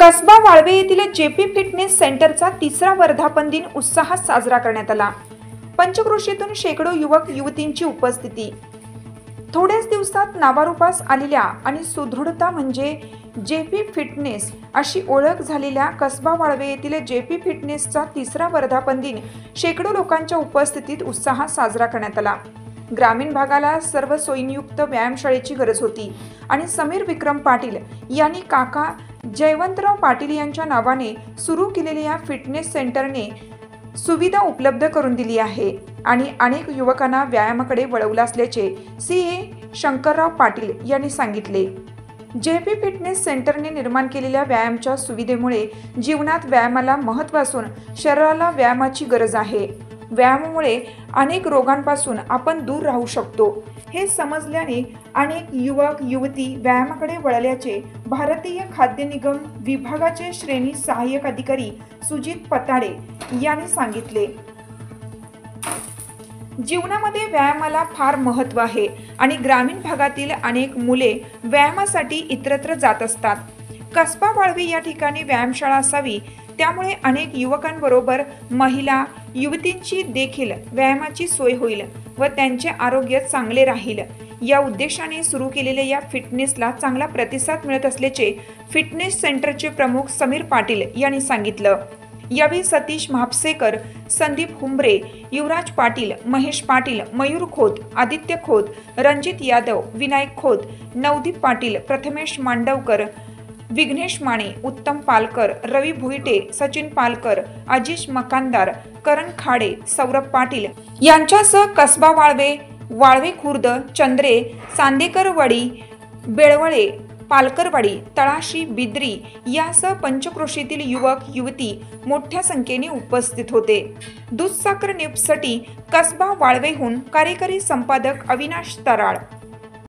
कसबा वाळवे येथील JP fitness सेंटरचा तिसरा वर्धापन दिन उत्साहात साजरा करण्यात आला। पंचक्रोशीतून शेकडो युवक युवतींची उपस्थिती। थोड्याच दिवसात नावारूपास आलेल्या आणि सुदृढता म्हणजे जेपी फिटनेस अशी ओळख झालेल्या कसबा वाळवे येथील जेपी फिटनेसचा तिसरा वर्धापन दिन शेकडो लोकांच्या उपस्थितीत उत्साहात साजरा करण्यात आला। ग्रामीण भागाला सर्व सोयीयुक्त व्यायामशाळेची गरज होती आणि समीर विक्रम पाटील यांनी काका जयवंतराव पाटील यांच्या नावाने सुरू केलेल्या या फिटनेस सेंटरने सुविधा उपलब्ध करून दिली आहे आणि अनेक युवकांना व्यायामाकडे वळवलं असल्याचे सीए शंकरराव पाटील यांनी सांगितले। जेपी फिटनेस सेंटरने निर्माण केलेल्या व्यायामाच्या सुविधेमुळे जीवनात व्यायामाला महत्त्व असून शरीराला व्यायामाची गरज आहे। व्यायामामुळे अनेक रोगांपासून आपण दूर राहू शकतो हे समजल्याने अनेक युवक युवती व्यायामाकडे वळल्याचे भारतीय खाद्य निगम विभागाचे श्रेणी सहाय्यक अधिकारी सुजित पताडे यांनी सांगितले। जीवनामध्ये व्यायामाला फार महत्त्व आहे आणि ग्रामीण भागातील अनेक मुले व्यायामासाठी इतरत्र जात असतात। कसबा वाळवे या ठिकाणी व्यायामशाळा असावी, त्यामुळे अनेक युवकांबरोबर महिला युवतींची देखील व्यायामाची सोय होईल व त्यांचे आरोग्य चांगले राहील या उद्देशाने सुरू केलेल्या या फिटनेसला चांगला प्रतिसाद मिळत असल्याचे फिटनेस सेंटरचे प्रमुख समीर पाटील यांनी सांगितलं। यावेळी सतीश म्हापसेकर, संदीप हुंबरे, युवराज पाटील, महेश पाटील, मयूर खोत, आदित्य खोत, रणजित यादव, विनायक खोत, नवदीप पाटील, प्रथमेश मांडवकर, विघ्नेश माने, उत्तम पालकर, रवी भुईटे, सचिन पालकर, अजिश मकानदार, करण खाडे, सौरभ पाटील यांच्यासह कसबा वाळवे, वाळवे खुर्द, चंद्रे, चांदेकरवाडी, बेळवळे, पालकरवाडी, तळाशी, बिद्री यासह पंचक्रोशीतील युवक युवती मोठ्या संख्येने उपस्थित होते। दूधसागर न्यूजसाठी कसबा वाळवेहून कार्यकारी संपादक अविनाश तराळ।